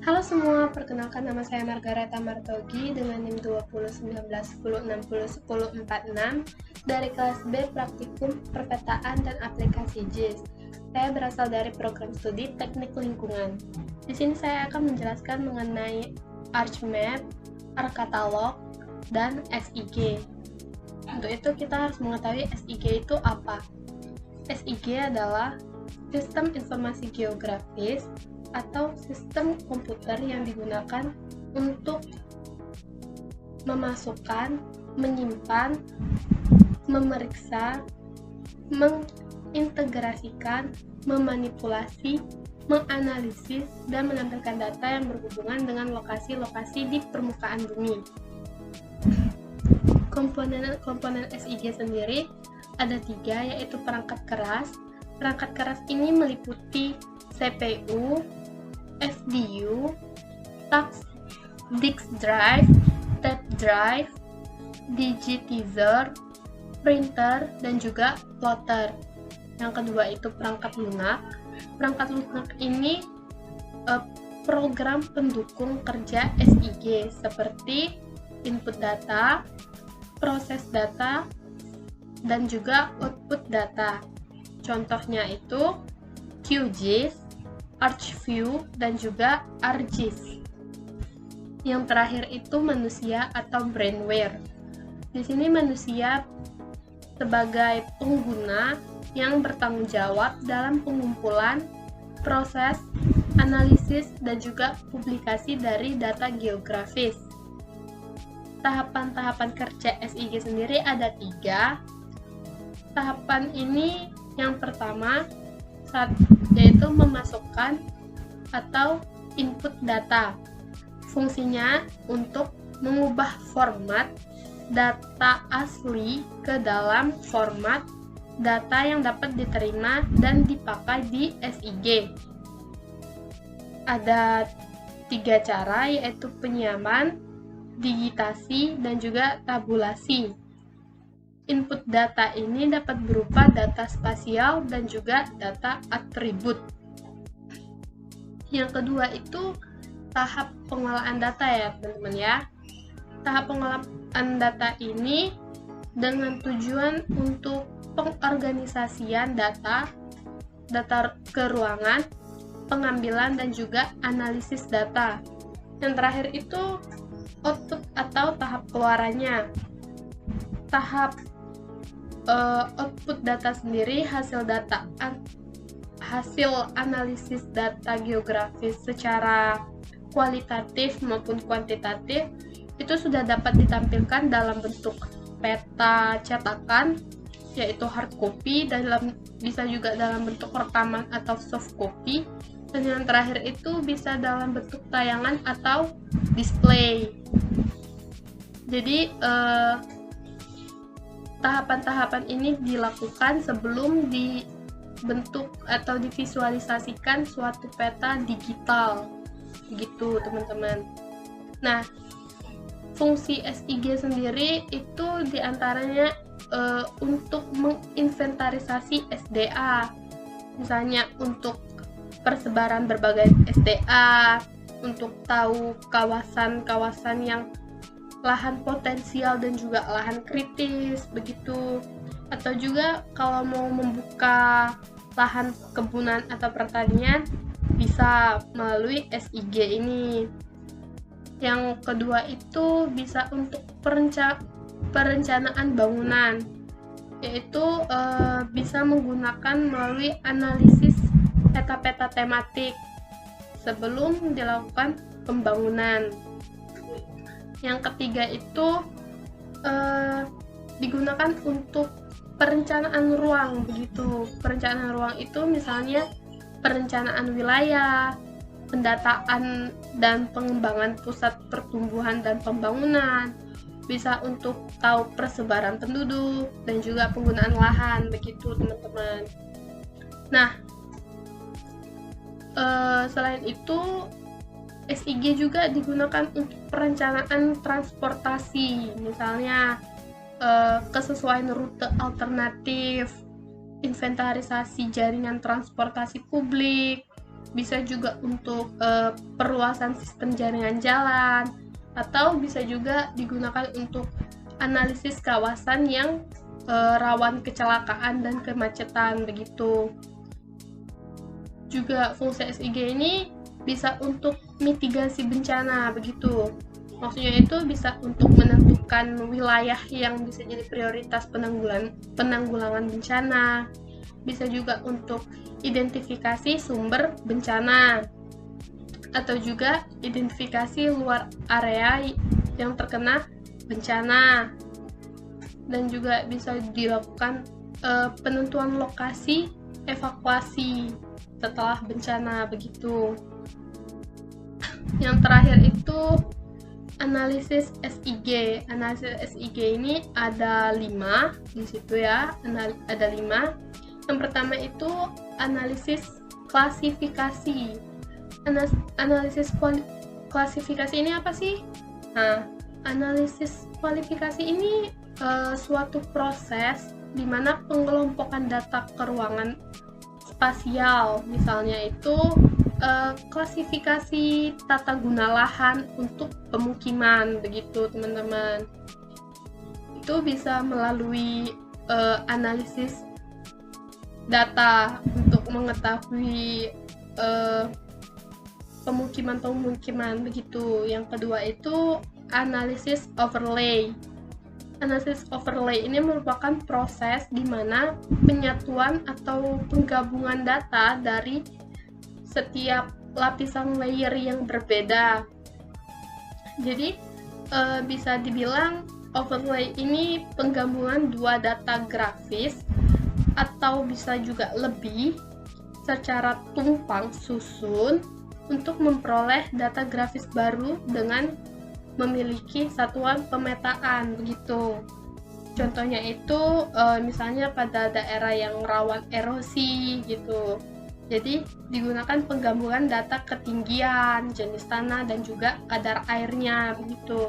Halo semua, perkenalkan nama saya Margareta Martogi dengan NIM 201910601046 dari kelas B Praktikum Perpetaan dan Aplikasi JIS. Saya berasal dari program studi Teknik Lingkungan. Di sini saya akan menjelaskan mengenai ArchMap, ArcCatalog, dan SIG. Untuk itu kita harus mengetahui SIG itu apa. SIG adalah Sistem Informasi Geografis atau sistem komputer yang digunakan untuk memasukkan, menyimpan, memeriksa, mengintegrasikan, memanipulasi, menganalisis, dan menampilkan data yang berhubungan dengan lokasi-lokasi di permukaan bumi. Komponen SIG sendiri ada 3, yaitu perangkat keras. Perangkat keras ini meliputi CPU, FDU, disk drive, tape drive, digitizer, printer, dan juga plotter. Yang kedua itu perangkat lunak. Perangkat lunak ini program pendukung kerja SIG seperti input data, proses data, dan juga output data. Contohnya itu QGIS, ArchView, dan juga ArcGIS. Yang terakhir itu manusia atau brainware. Di sini manusia sebagai pengguna yang bertanggung jawab dalam pengumpulan, proses, analisis, dan juga publikasi dari data geografis. Tahapan-tahapan kerja SIG sendiri ada 3. Tahapan ini yang pertama yaitu memasukkan atau input data. Fungsinya untuk mengubah format data asli ke dalam format data yang dapat diterima dan dipakai di SIG. Ada 3 cara, yaitu penyiapan, digitasi, dan juga tabulasi. Input data ini dapat berupa data spasial dan juga data atribut. Yang kedua itu tahap pengolahan data ya teman-teman ya. Tahap pengolahan data ini dengan tujuan untuk pengorganisasian data ke ruangan, pengambilan, dan juga analisis data. Yang terakhir itu output atau tahap keluarannya. Tahap output data sendiri hasil analisis data geografis secara kualitatif maupun kuantitatif itu sudah dapat ditampilkan dalam bentuk peta cetakan, yaitu hard copy, bisa juga dalam bentuk rekaman atau soft copy, dan yang terakhir itu bisa dalam bentuk tayangan atau display. Jadi tahapan-tahapan ini dilakukan sebelum dibentuk atau divisualisasikan suatu peta digital, gitu teman-teman. Nah, fungsi SIG sendiri itu diantaranya untuk menginventarisasi SDA, misalnya untuk persebaran berbagai SDA, untuk tahu kawasan-kawasan yang lahan potensial dan juga lahan kritis begitu, atau juga kalau mau membuka lahan kebunan atau pertanian bisa melalui SIG ini. Yang kedua itu bisa untuk perencanaan bangunan, yaitu bisa menggunakan melalui analisis peta-peta tematik sebelum dilakukan pembangunan. Yang ketiga itu digunakan untuk perencanaan ruang begitu. Perencanaan ruang itu misalnya perencanaan wilayah, pendataan dan pengembangan pusat pertumbuhan dan pembangunan, bisa untuk tahu persebaran penduduk dan juga penggunaan lahan begitu teman-teman. Nah, selain itu SIG juga digunakan untuk perencanaan transportasi, misalnya kesesuaian rute alternatif, inventarisasi jaringan transportasi publik, bisa juga untuk perluasan sistem jaringan jalan, atau bisa juga digunakan untuk analisis kawasan yang rawan kecelakaan dan kemacetan begitu. Juga fungsi SIG ini bisa untuk mitigasi bencana begitu. Maksudnya itu bisa untuk menentukan wilayah yang bisa jadi prioritas penanggulangan bencana. Bisa juga untuk identifikasi sumber bencana, atau juga identifikasi luar area yang terkena bencana. Dan juga bisa dilakukan penentuan lokasi evakuasi setelah bencana begitu. Yang terakhir itu analisis SIG. Analisis SIG ini ada 5 di situ ya, ada 5. Yang pertama itu analisis klasifikasi. Analisis klasifikasi ini apa sih? Nah, analisis kualifikasi ini suatu proses di mana pengelompokan data ke ruangan spasial, misalnya itu klasifikasi tata guna lahan untuk pemukiman begitu teman-teman. Itu bisa melalui analisis data untuk mengetahui pemukiman begitu. Yang kedua itu analisis overlay. Analisis overlay ini merupakan proses di mana penyatuan atau penggabungan data dari setiap lapisan layer yang berbeda. Jadi bisa dibilang overlay ini penggabungan dua data grafis atau bisa juga lebih secara tumpang susun untuk memperoleh data grafis baru dengan memiliki satuan pemetaan begitu. Contohnya itu misalnya pada daerah yang rawan erosi gitu. Jadi digunakan penggabungan data ketinggian, jenis tanah, dan juga kadar airnya begitu.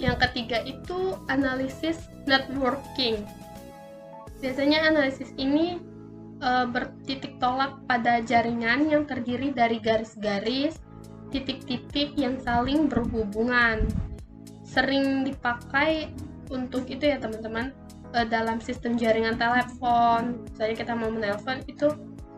Yang ketiga itu analisis networking. Biasanya analisis ini bertitik tolak pada jaringan yang terdiri dari garis-garis, titik-titik yang saling berhubungan. Sering dipakai untuk itu ya teman-teman, dalam sistem jaringan telepon. Misalnya kita mau menelpon itu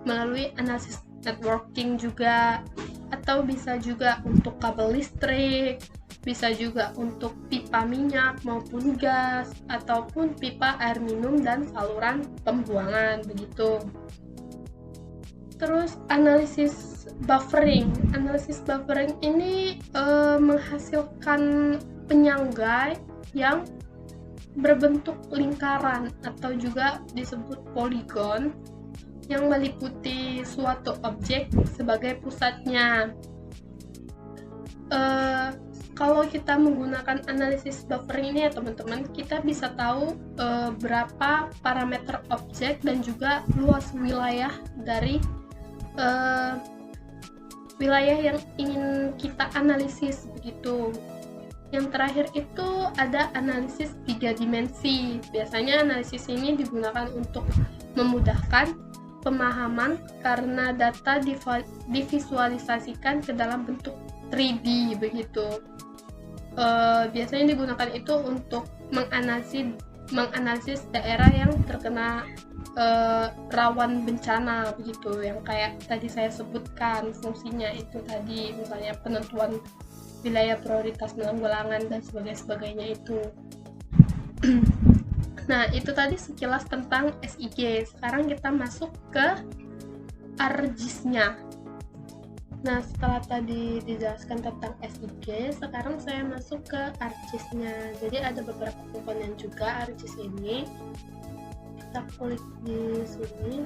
melalui analisis networking juga, atau bisa juga untuk kabel listrik, bisa juga untuk pipa minyak maupun gas, ataupun pipa air minum dan saluran pembuangan begitu. Terus analisis buffering. Analisis buffering ini menghasilkan penyangga yang berbentuk lingkaran atau juga disebut poligon yang meliputi suatu objek sebagai pusatnya. Kalau kita menggunakan analisis buffering ini ya teman-teman, kita bisa tahu berapa parameter objek dan juga luas wilayah dari wilayah yang ingin kita analisis begitu. Yang terakhir itu ada analisis 3 dimensi. Biasanya analisis ini digunakan untuk memudahkan pemahaman karena data divisualisasikan ke dalam bentuk 3D begitu. Biasanya digunakan itu untuk menganalisis daerah yang terkena rawan bencana begitu, yang kayak tadi saya sebutkan fungsinya itu tadi, misalnya penentuan wilayah prioritas penanggulangan dan sebagainya itu. Nah, itu tadi sekilas tentang SIG. Sekarang kita masuk ke ArcGIS-nya. Nah, setelah tadi dijelaskan tentang SIG, sekarang saya masuk ke ArcGIS-nya. Jadi ada beberapa komponen juga ArcGIS ini. Kita klik di sini.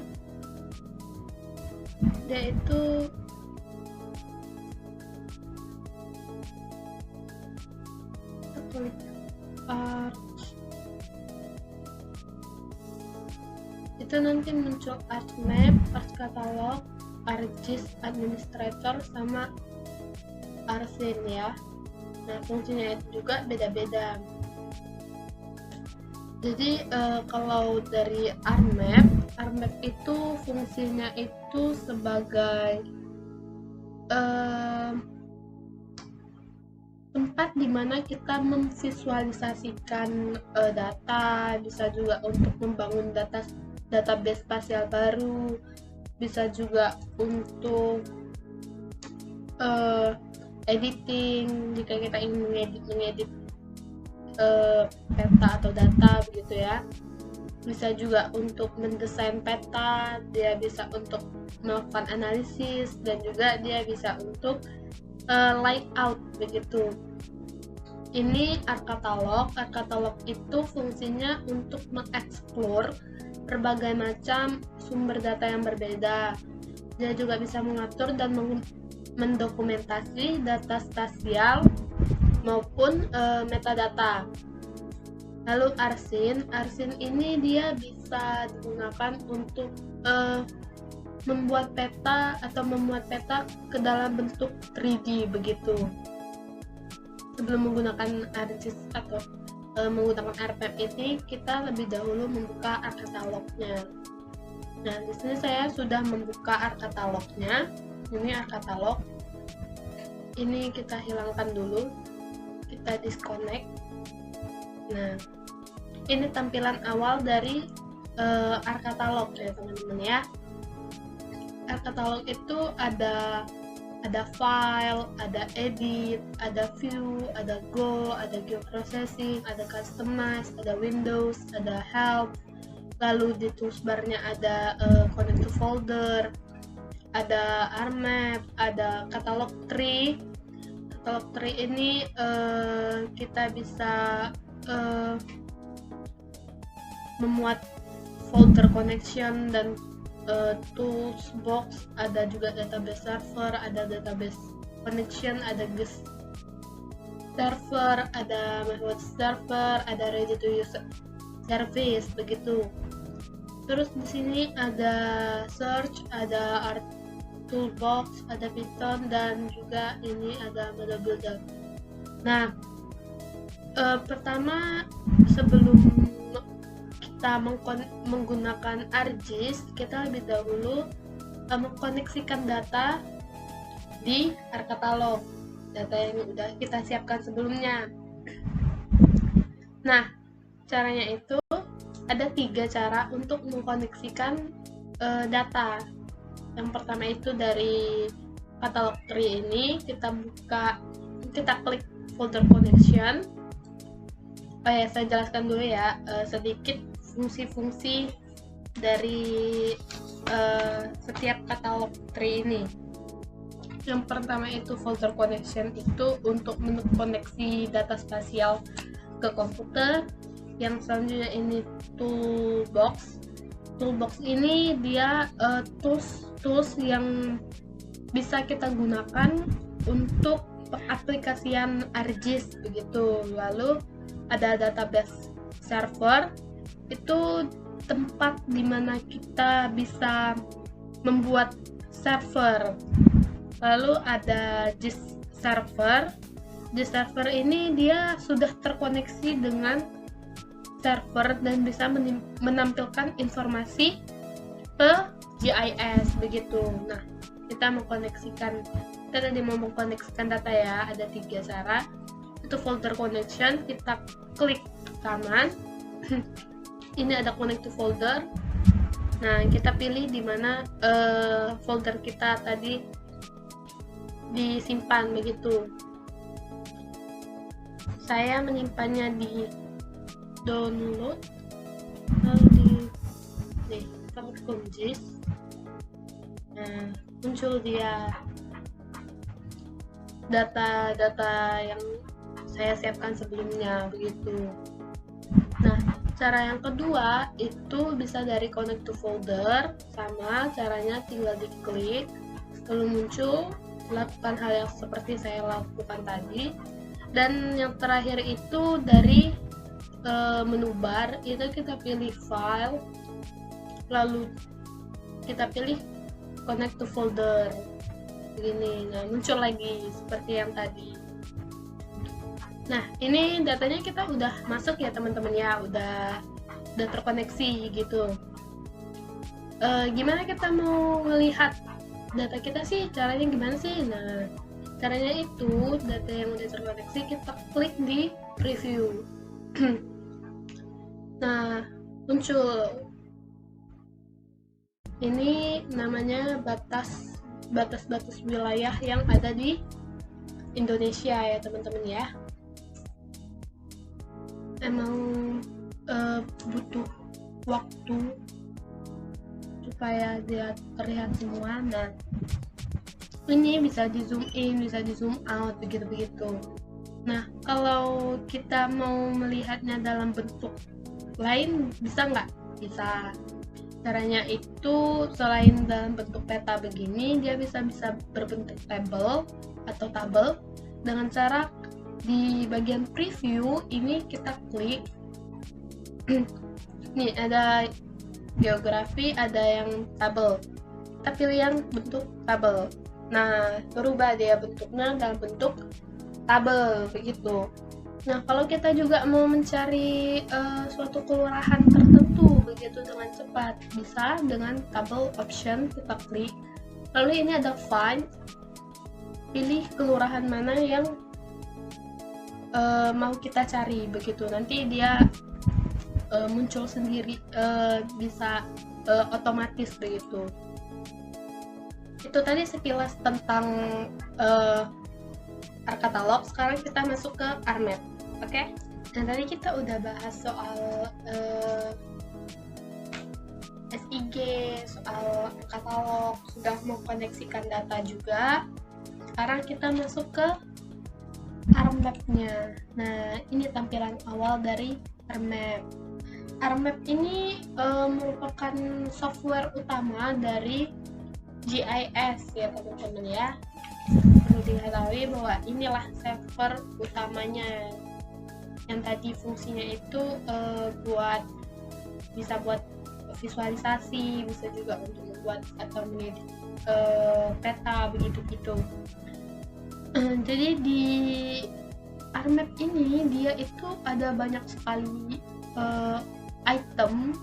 Dia itu klik Arch. Itu nanti muncul ArcMap, ArcCatalog, ArcGIS Administrator, sama ArcScene ya. Nah, fungsinya itu juga beda-beda. Jadi kalau dari ArcMap RMap itu fungsinya itu sebagai tempat dimana kita memvisualisasikan data, bisa juga untuk membangun database spasial baru, bisa juga untuk editing jika kita ingin mengedit peta atau data begitu ya. Bisa juga untuk mendesain peta, dia bisa untuk melakukan analisis, dan juga dia bisa untuk layout begitu. Ini ArcCatalog. ArcCatalog itu fungsinya untuk mengeksplor berbagai macam sumber data yang berbeda. Dia juga bisa mengatur dan mendokumentasi data spasial maupun metadata. Lalu Arsin ini dia bisa digunakan untuk membuat peta atau memuat peta ke dalam bentuk 3D begitu. Sebelum menggunakan ArcGIS atau menggunakan RMap ini, kita lebih dahulu membuka ArcCatalognya. Nah, di sini saya sudah membuka ArcCatalognya. Ini ArcCatalog. Ini kita hilangkan dulu. Kita disconnect. Nah, ini tampilan awal dari ArcCatalog ya teman-teman ya. ArcCatalog itu ada file, ada edit, ada view, ada go, ada geoprocessing, ada customize, ada windows, ada help. Lalu di toolbarnya ada connect to folder, ada RMap, ada catalog tree. Catalog tree ini kita bisa memuat folder connection dan tools box, ada juga database server, ada database connection, ada guest server, ada web server, ada ready to use service begitu. Terus di sini ada search, ada art toolbox, ada Python, dan juga ini ada model builder. Nah, pertama sebelum kita menggunakan ArcGIS, kita lebih dahulu mengkoneksikan data di ArcCatalog, data yang sudah kita siapkan sebelumnya. Nah, caranya itu ada 3 cara untuk mengkoneksikan data. Yang pertama itu dari catalog tree ini, kita klik folder connection. Saya jelaskan dulu ya sedikit fungsi-fungsi dari setiap catalog tree ini. Yang pertama itu folder connection, itu untuk mengkoneksi data spasial ke komputer. Yang selanjutnya ini toolbox. Toolbox ini dia tools yang bisa kita gunakan untuk pengaplikasian ArcGIS begitu. Lalu ada database server, itu tempat dimana kita bisa membuat server. Lalu ada GIS server. GIS server ini dia sudah terkoneksi dengan server dan bisa menampilkan informasi ke GIS begitu. Nah, kita tadi mau mengkoneksikan data ya, ada 3 cara. Itu folder connection, kita klik kanan. Ini ada connect to folder. Nah, kita pilih di mana folder kita tadi disimpan begitu. Saya menyimpannya di download, lalu di ArcGIS. Nah, muncul dia data-data yang saya siapkan sebelumnya begitu. Nah, cara yang kedua itu bisa dari connect to folder, sama caranya tinggal diklik lalu muncul, lakukan hal yang seperti saya lakukan tadi. Dan yang terakhir itu dari menu bar, itu kita pilih file, lalu kita pilih connect to folder begini. Nah, muncul lagi seperti yang tadi. Nah, ini datanya kita udah masuk ya teman-teman ya, udah terkoneksi gitu. Gimana kita mau melihat data kita sih? Caranya gimana sih? Nah, caranya itu data yang udah terkoneksi kita klik di preview. Nah, muncul ini namanya batas wilayah yang ada di Indonesia ya teman-teman ya. Emang butuh waktu supaya dia terlihat semua. Nah, ini bisa di zoom in, bisa di zoom out, begitu. Nah, kalau kita mau melihatnya dalam bentuk lain bisa nggak? Bisa. Caranya itu selain dalam bentuk peta begini, dia bisa berbentuk table atau tabel dengan cara di bagian preview ini kita klik. Nih ada geografi, ada yang tabel. Kita pilih yang bentuk tabel. Nah, berubah dia bentuknya dalam bentuk tabel begitu. Nah, kalau kita juga mau mencari suatu kelurahan tertentu begitu dengan cepat, bisa dengan tabel option kita klik. Lalu ini ada find, pilih kelurahan mana yang mau kita cari begitu. Nanti dia muncul sendiri, bisa otomatis begitu. Itu tadi sekilas tentang ArcCatalog. Sekarang kita masuk ke ArcMap. Oke? Nah, tadi kita udah bahas soal SIG, soal katalog, sudah mengkoneksikan data juga. Sekarang kita masuk ke ArcMap-nya. Nah, ini tampilan awal dari ArcMap. ArcMap ini merupakan software utama dari GIS ya teman-teman ya. Perlu diketahui bahwa inilah server utamanya yang tadi fungsinya itu bisa buat visualisasi, bisa juga untuk membuat atau mengedit peta begitu. Jadi di ArcMap ini dia itu ada banyak sekali item,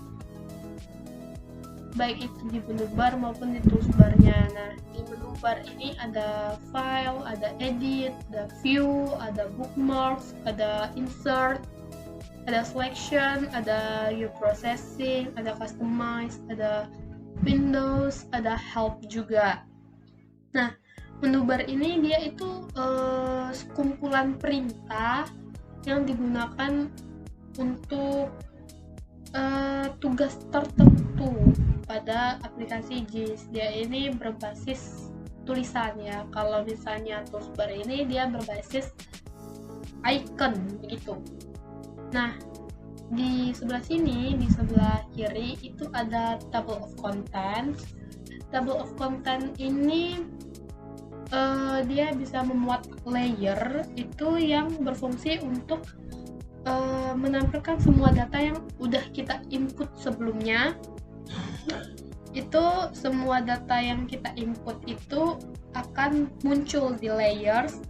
baik itu di menu bar maupun di toolbarnya. Nah, di menu bar ini ada file, ada edit, ada view, ada bookmarks, ada insert, ada selection, ada new processing, ada customize, ada windows, ada help juga. Nah, menu bar ini dia itu sekumpulan perintah yang digunakan untuk tugas tertentu pada aplikasi JIS. Dia ini berbasis tulisan ya. Kalau misalnya toolbar ini dia berbasis icon begitu. Nah, di sebelah sini, di sebelah kiri itu ada table of content. Table of content ini dia bisa memuat layer itu yang berfungsi untuk menampilkan semua data yang udah kita input sebelumnya. Itu semua data yang kita input itu akan muncul di layers,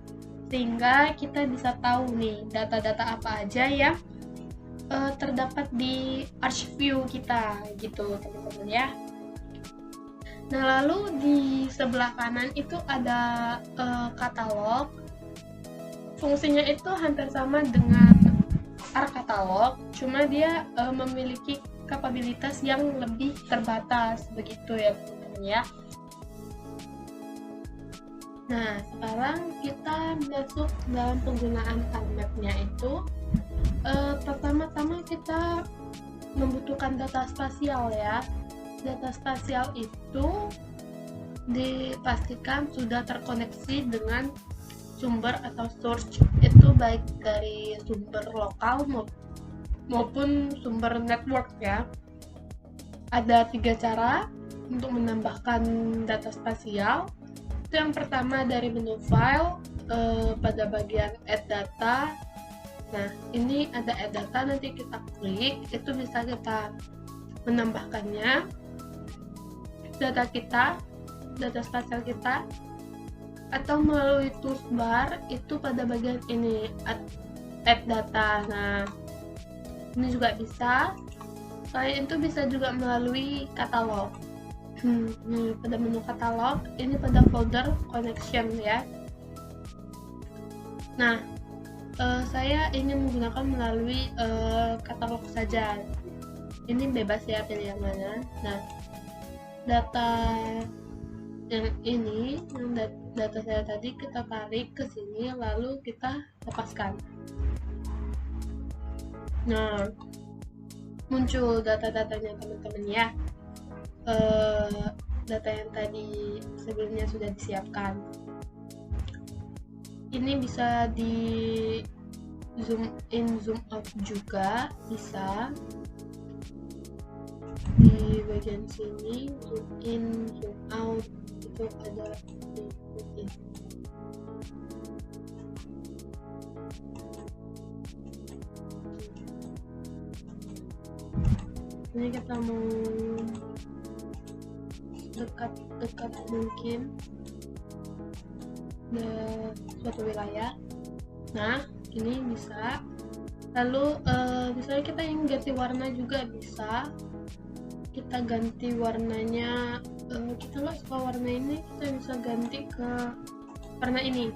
sehingga kita bisa tahu nih data-data apa aja yang terdapat di ArcView kita gitu teman-teman ya. Nah, lalu di sebelah kanan itu ada katalog. Fungsinya itu hampir sama dengan ArcCatalog, cuma dia memiliki kapabilitas yang lebih terbatas begitu ya teman-teman ya. Nah, sekarang kita masuk dalam penggunaan ArcMap-nya itu. Pertama-tama kita membutuhkan data spasial ya. Data spasial itu dipastikan sudah terkoneksi dengan sumber atau source, itu baik dari sumber lokal maupun sumber network ya. Ada 3 cara untuk menambahkan data spasial. Itu yang pertama dari menu file, pada bagian add data. Nah, ini ada add data, nanti kita klik, itu bisa kita menambahkannya data kita, data spasial kita, atau melalui toolbar itu pada bagian ini add data. Nah, ini juga bisa. Selain itu bisa juga melalui katalog. Nih, pada menu katalog, ini pada folder connection ya. Nah, saya ingin menggunakan melalui katalog saja. Ini bebas ya, pilih yang mana. Nah, data yang ini, data saya tadi kita tarik ke sini, lalu kita lepaskan. Nah, muncul data-datanya teman-teman ya. Data yang tadi sebelumnya sudah disiapkan. Ini bisa di zoom in, zoom out juga bisa. Di bagian sini zoom in, zoom out itu ada di zoom in. Ini kita mau dekat mungkin ke suatu wilayah. Nah, ini bisa. Lalu misalnya kita ingin ganti warna juga bisa. Kita ganti warnanya, kita nggak suka warna ini, kita bisa ganti ke warna ini.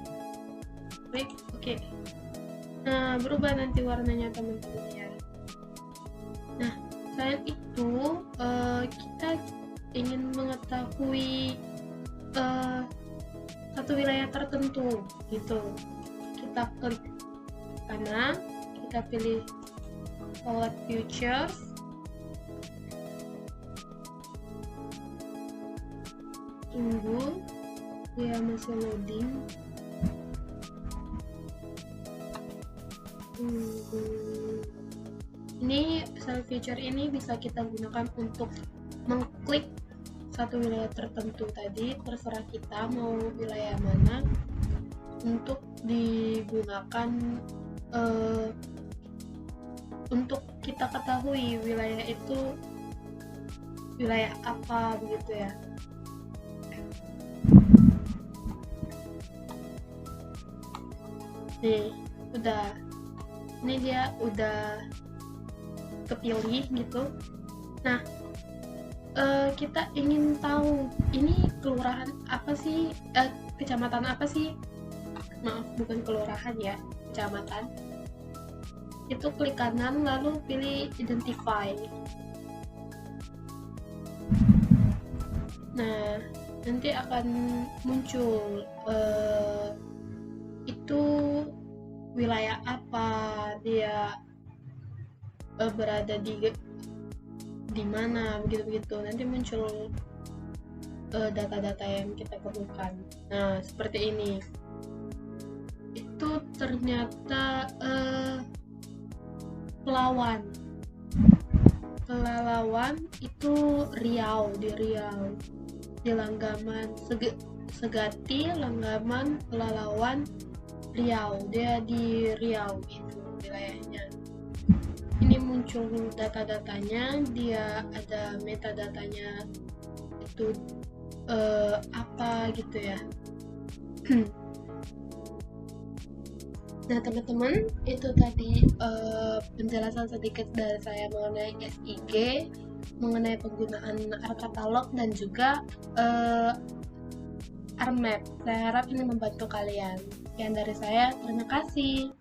Klik oke. Nah, berubah nanti warnanya teman-teman ya. Nah, selain itu kita ingin mengetahui satu wilayah tertentu gitu, kita klik kanan, kita pilih forward features, tunggu dia masih loading. Ini self feature ini bisa kita gunakan untuk mengklik satu wilayah tertentu tadi, terserah kita mau wilayah mana untuk digunakan, untuk kita ketahui wilayah itu wilayah apa begitu ya. Nih, ini dia udah kepilih gitu. Nah, kita ingin tahu ini kelurahan apa sih, kecamatan apa sih, maaf bukan kelurahan ya, kecamatan. Itu klik kanan lalu pilih identify. Nah, nanti akan muncul itu wilayah apa, dia berada di mana, begitu-begitu. Nanti muncul data-data yang kita perlukan. Nah, seperti ini. Itu ternyata Pelalawan itu Riau, di Langgaman Segati, Langgaman, Pelalawan, Riau. Dia di Riau itu wilayahnya. Ini muncul data-datanya, dia ada metadatanya itu apa gitu ya. Nah teman-teman, itu tadi penjelasan sedikit dari saya mengenai SIG, mengenai penggunaan ArcCatalog dan juga ArcMap. Saya harap ini membantu kalian. Sekian dari saya, terima kasih.